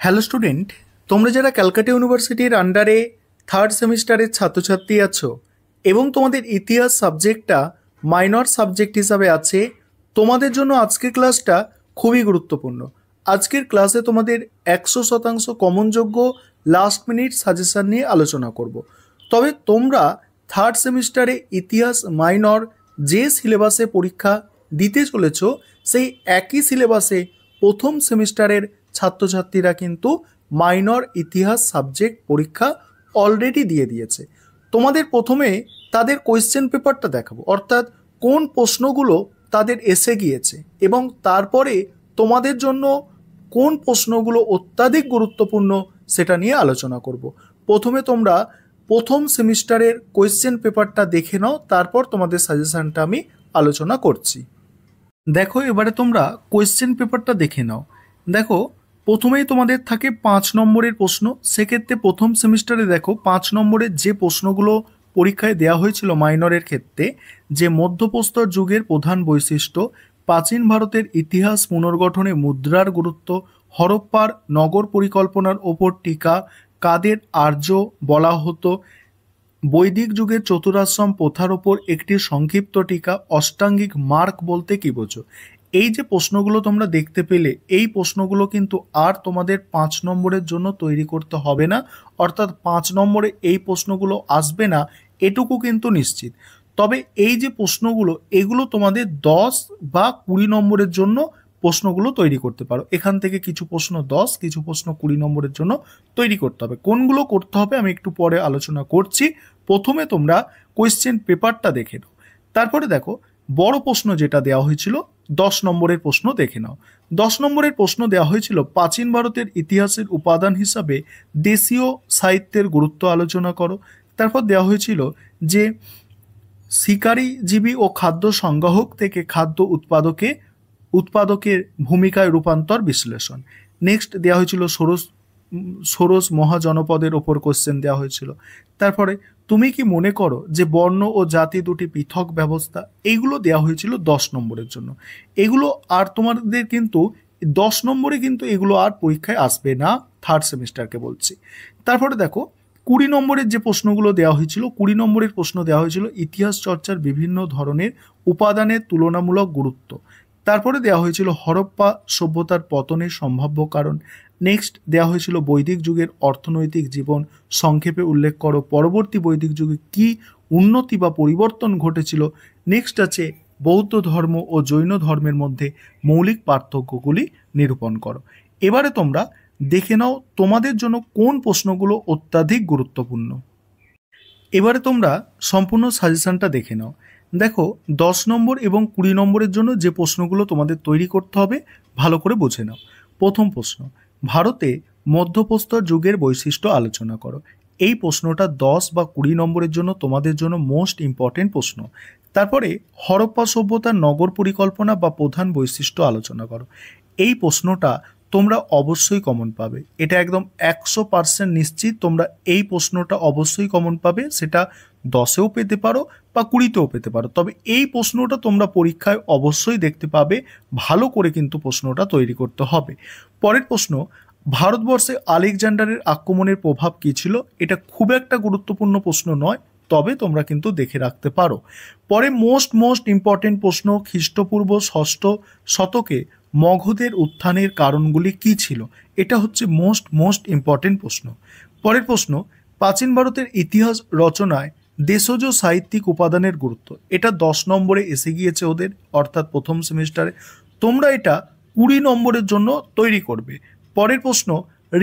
Hello student, তোমরা যারা ক্যালকাটা ইউনিভার্সিটির আন্ডারে থার্ড সেমিস্টারের ছাত্রছাত্রী আছো এবং তোমাদের ইতিহাস সাবজেক্টটা মাইনর সাবজেক্ট হিসাবে আছে, তোমাদের জন্য আজকের ক্লাসটা খুবই গুরুত্বপূর্ণ। আজকের ক্লাসে তোমাদের 100% কমনযোগ্য লাস্ট মিনিট সাজেশন নিয়ে আলোচনা করব। তবে তোমরা থার্ড সেমিস্টারে ইতিহাস মাইনর যে সিলেবাসে পরীক্ষা দিতে চলেছ, সেই একই সিলেবাসে প্রথম সেমিস্টারের ছাত্রছাত্রীরা কিন্তু মাইনর ইতিহাস সাবজেক্ট পরীক্ষা অলরেডি দিয়ে দিয়েছে। তোমাদের প্রথমে তাদের কোয়েশ্চেন পেপারটা দেখাবো, অর্থাৎ কোন প্রশ্নগুলো তাদের এসে গিয়েছে এবং তারপরে তোমাদের জন্য কোন প্রশ্নগুলো অত্যাধিক গুরুত্বপূর্ণ সেটা নিয়ে আলোচনা করব। প্রথমে তোমরা প্রথম সেমিস্টারের কোয়েশ্চেন পেপারটা দেখে নাও, তারপর তোমাদের সাজেশনটা আমি আলোচনা করছি। দেখো, এবারে তোমরা কোয়েশ্চেন পেপারটা দেখে নাও। দেখো, প্রথমেই তোমাদের থাকে 5 নম্বরের প্রশ্ন। সেক্ষেত্রে প্রথম সেমিস্টারে দেখো 5 নম্বরের যে প্রশ্নগুলো পরীক্ষায় দেওয়া হয়েছিল মাইনরের ক্ষেত্রে, যে মধ্যপ্রস্তর যুগের প্রধান বৈশিষ্ট্য, প্রাচীন ভারতের ইতিহাস পুনর্গঠনে মুদ্রার গুরুত্ব, হরপ্পার নগর পরিকল্পনার ওপর টিকা, কাদের আর্য বলা হতো, বৈদিক যুগের চতুরাশ্রম প্রথার ওপর একটি সংক্ষিপ্ত টিকা, অষ্টাঙ্গিক মার্ক বলতে কি বোঝো। এই যে প্রশ্নগুলো তোমরা দেখতে পেলে, এই প্রশ্নগুলো কিন্তু আর তোমাদের 5 নম্বরের জন্য তৈরি করতে হবে না, অর্থাৎ 5 নম্বরে এই প্রশ্নগুলো আসবে না এটুকু কিন্তু নিশ্চিত। তবে এই যে প্রশ্নগুলো, এগুলো তোমাদের 10 বা 20 নম্বরের জন্য প্রশ্নগুলো তৈরি করতে পারো। এখান থেকে কিছু প্রশ্ন 10, কিছু প্রশ্ন 20 নম্বরের জন্য তৈরি করতে হবে। কোনগুলো করতে হবে আমি একটু পরে আলোচনা করছি। প্রথমে তোমরা কোয়েশ্চেন পেপারটা দেখে নাও, তারপরে দেখো বড় প্রশ্ন যেটা দেওয়া হয়েছিল 10 নম্বরের প্রশ্ন দেখে নাও। 10 নম্বরের প্রশ্ন দেওয়া হয়েছিল প্রাচীন ভারতের ইতিহাসের উপাদান হিসাবে দেশীয় সাহিত্যের গুরুত্ব আলোচনা করো। তারপর দেওয়া হয়েছিল যে শিকারীজীবী ও খাদ্য সংগ্রাহক থেকে খাদ্য উৎপাদকের ভূমিকায় রূপান্তর বিশ্লেষণ। নেক্সট দেওয়া হয়েছিল ষোড়শ মহাজনপদের ওপর কোশ্চেন দেওয়া হয়েছিল। তারপরে তুমি কি মনে করো যে বর্ণ ও জাতি দুটি পৃথক ব্যবস্থা, এইগুলো দেওয়া হয়েছিল 10 নম্বরের জন্য। এগুলো আর তোমাদের কিন্তু 10 নম্বরে কিন্তু এগুলো আর পরীক্ষায় আসবে না, থার্ড সেমিস্টারকে বলছি। তারপরে দেখো 20 নম্বরের যে প্রশ্নগুলো দেওয়া হয়েছিল, 20 নম্বরের প্রশ্ন দেওয়া হয়েছিল ইতিহাস চর্চার বিভিন্ন ধরনের উপাদানের তুলনামূলক গুরুত্ব। তারপরে দেওয়া হয়েছিল হরপ্পা সভ্যতার পতনের সম্ভাব্য কারণ। নেক্সট দেওয়া হয়েছিল বৈদিক যুগের অর্থনৈতিক জীবন সংক্ষেপে উল্লেখ করো, পরবর্তী বৈদিক যুগে কি উন্নতি বা পরিবর্তন ঘটেছিল। নেক্সট আছে বৌদ্ধ ধর্ম ও জৈন ধর্মের মধ্যে মৌলিক পার্থক্যগুলি নিরূপণ করো। এবারে তোমরা দেখে নাও তোমাদের জন্য কোন প্রশ্নগুলো অত্যাধিক গুরুত্বপূর্ণ। এবারে তোমরা সম্পূর্ণ সাজেশনটা দেখে নাও। দেখো 10 নম্বর এবং 20 নম্বরের জন্য যে প্রশ্নগুলো তোমাদের তৈরি করতে হবে ভালো করে বুঝে নাও। প্রথম প্রশ্ন, ভারতে মধ্যপ্রস্তর যুগের বৈশিষ্ট্য আলোচনা করো। এই প্রশ্নটা 10 বা 20 নম্বরের জন্য তোমাদের জন্য মোস্ট ইম্পর্টেন্ট প্রশ্ন। তারপরে হরপ্পা সভ্যতার নগর পরিকল্পনা বা প্রধান বৈশিষ্ট্য আলোচনা করো। এই প্রশ্নটা তোমরা অবশ্যই কমন পাবে, এটা একদম 100% নিশ্চিত তোমরা এই প্রশ্নটা অবশ্যই কমন পাবে। সেটা 10এও পেতে পারো বা 20তেও পেতে পারো, তবে এই প্রশ্নটা তোমরা পরীক্ষায় অবশ্যই দেখতে পাবে। ভালো করে কিন্তু প্রশ্নটা তৈরি করতে হবে। পরের প্রশ্ন, ভারতবর্ষে আলেকজান্ডারের আক্রমণের প্রভাব কী ছিল। এটা খুব একটা গুরুত্বপূর্ণ প্রশ্ন নয়, তবে তোমরা কিন্তু দেখে রাখতে পারো। পরে মোস্ট ইম্পর্টেন্ট প্রশ্ন, খ্রিস্টপূর্ব 6ষ্ঠ শতকে মগধের উত্থানের কারণগুলি কি ছিল। এটা হচ্ছে মোস্ট ইম্পর্টেন্ট প্রশ্ন। পরের প্রশ্ন, প্রাচীন ভারতের ইতিহাস রচনায় দেশজ সাহিত্যিক উপাদানের গুরুত্ব। এটা 10 নম্বরে এসে গিয়েছে ওদের, অর্থাৎ প্রথম সেমিস্টারে। তোমরা এটা 20 নম্বরের জন্য তৈরি করবে। পরের প্রশ্ন,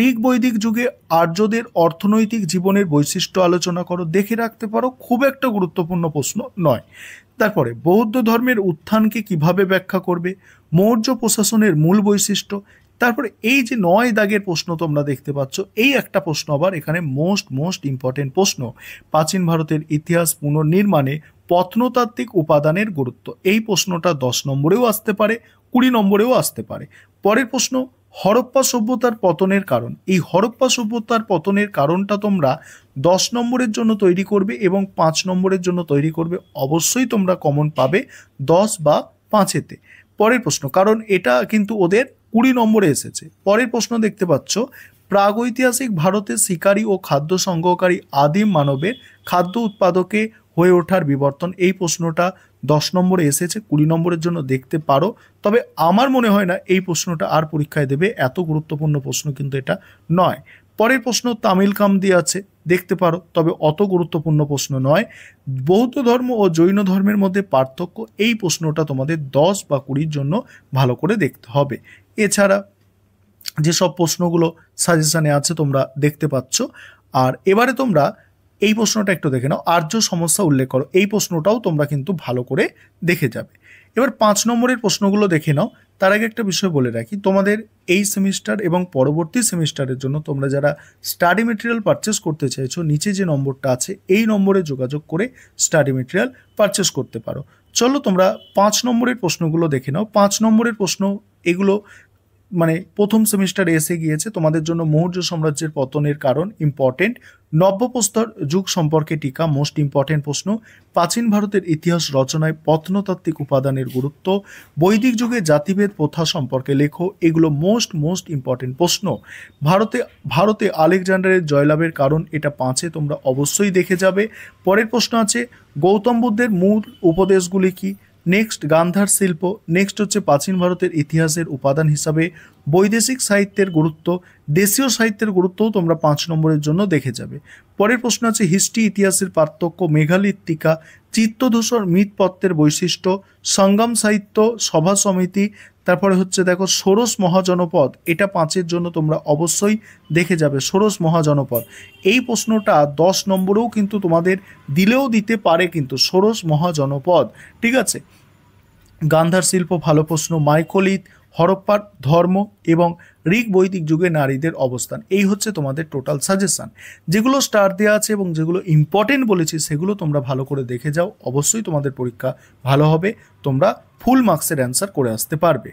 ঋগ বৈদিক যুগে আর্যদের অর্থনৈতিক জীবনের বৈশিষ্ট্য আলোচনা করো। দেখে রাখতে পারো, খুব একটা গুরুত্বপূর্ণ প্রশ্ন নয়। তারপরে বৌদ্ধ ধর্মের উত্থানকে কিভাবে ব্যাখ্যা করবে, মৌর্য প্রশাসনের মূল বৈশিষ্ট্য। তারপরে এই যে 9 দাগের প্রশ্ন তোমরা দেখতে পাচ্ছ, এই একটা প্রশ্ন আবার এখানে মোস্ট ইম্পর্টেন্ট প্রশ্ন, প্রাচীন ভারতের ইতিহাস পুনর্নির্মাণে প্রত্নতাত্ত্বিক উপাদানের গুরুত্ব। এই প্রশ্নটা 10 নম্বরেও আসতে পারে, 20 নম্বরেও আসতে পারে। পরের প্রশ্ন, হরপ্পা সভ্যতার পতনের কারণ। এই হরপ্পা সভ্যতার পতনের কারণটা তোমরা 10 নম্বরের জন্য তৈরি করবে এবং 5 নম্বরের জন্য তৈরি করবে। অবশ্যই তোমরা কমন পাবে 10 বা 5-এতে। পরের প্রশ্ন, কারণ এটা কিন্তু ওদের 20 নম্বরে এসেছে। পরের প্রশ্ন দেখতে পাচ্ছ, প্রাগৈতিহাসিক ভারতে শিকারী ও খাদ্য সংগ্রহকারী আদিম মানবের খাদ্য উৎপাদকে হয়ে ওঠার বিবর্তন, এই প্রশ্নটা 10 নম্বরে এসেছে, 20 নম্বরের জন্য দেখতে পারো। তবে আমার মনে হয় না এই প্রশ্নটা আর পরীক্ষায় দেবে, এত গুরুত্বপূর্ণ প্রশ্ন কিন্তু এটা নয়। পরের প্রশ্ন তামিলকাম দিয়ে আছে, দেখতে পারো, তবে অত গুরুত্বপূর্ণ প্রশ্ন নয়। বৌদ্ধ ধর্ম ও জৈন ধর্মের মধ্যে পার্থক্য, এই প্রশ্নটা তোমাদের 10 বা 20-র জন্য ভালো করে দেখতে হবে। এছাড়া যেসব প্রশ্নগুলো সাজেশনে আছে তোমরা দেখতে পাচ্ছ। আর এবারে তোমরা এই প্রশ্নটা একটু দেখে নাও, আর্য সমস্যা উল্লেখ করো, এই প্রশ্নটাও তোমরা কিন্তু ভালো করে দেখে যাবে। এবার 5 নম্বরের প্রশ্নগুলো দেখে নাও। তার আগে একটা বিষয় বলে রাখি, তোমাদের এই সেমিস্টার এবং পরবর্তী সেমিস্টারের জন্য তোমরা যারা স্টাডি মেটেরিয়াল পারচেস করতে চাইছো, নিচে যে নম্বরটা আছে এই নম্বরে যোগাযোগ করে স্টাডি মেটেরিয়াল পারচেস করতে পারো। চলো তোমরা 5 নম্বরের প্রশ্নগুলো দেখে নাও। 5 নম্বরের প্রশ্ন এগুলো মানে প্রথম সেমিস্টারে এসে গিয়েছে তোমাদের জন্য। মৌর্য সাম্রাজ্যের পতনের কারণ ইম্পর্টেন্ট, নব্যপ্রস্তর যুগ সম্পর্কে টিকা মোস্ট ইম্পর্টেন্ট প্রশ্ন, প্রাচীন ভারতের ইতিহাস রচনায় প্রত্নতাত্ত্বিক উপাদানের গুরুত্ব, বৈদিক যুগে জাতিভেদ প্রথা সম্পর্কে লেখো, এগুলো মোস্ট ইম্পর্টেন্ট প্রশ্ন। ভারতে আলেকজান্ডারের জয়লাভের কারণ, এটা 5-এ তোমরা অবশ্যই দেখে যাবে। পরের প্রশ্ন আছে গৌতম বুদ্ধের মূল উপদেশগুলি কি, নেক্সট গান্ধার শিল্প, নেক্সট হচ্ছে প্রাচীন ভারতের ইতিহাসের উপাদান হিসাবে বৈদেশিক সাহিত্যের গুরুত্ব, দেশীয় সাহিত্যের গুরুত্বও তোমরা 5 নম্বরের জন্য দেখে যাবে। পরের প্রশ্ন আছে হিস্ট্রি ইতিহাসের পার্থক্য, মেঘালিত টিকা, চিত্তধূসর মৃৎপত্রের বৈশিষ্ট্য, সঙ্গম সাহিত্য, সভা সমিতি, তারপরে হচ্ছে দেখো ষোড়শ মহাজনপদ, এটা 5-এর জন্য তোমরা অবশ্যই দেখে যাবে। ষোড়শ মহাজনপদ এই প্রশ্নটা 10 নম্বরেও কিন্তু তোমাদের দিলেও দিতে পারে, কিন্তু ষোড়শ মহাজনপদ, ঠিক আছে। গান্ধার শিল্প ভালো প্রশ্ন, মাইকোলিথ, হরপ্পার ধর্ম এবং ঋগ বৈদিক যুগে নারীদের অবস্থান, এই হচ্ছে তোমাদের টোটাল সাজেশন। যেগুলো স্টার দেওয়া আছে এবং যেগুলো ইম্পর্টেন্ট বলেছি সেগুলো তোমরা ভালো করে দেখে যাও, অবশ্যই তোমাদের পরীক্ষা ভালো হবে, তোমরা ফুল মার্কসের অ্যান্সার করে আসতে পারবে।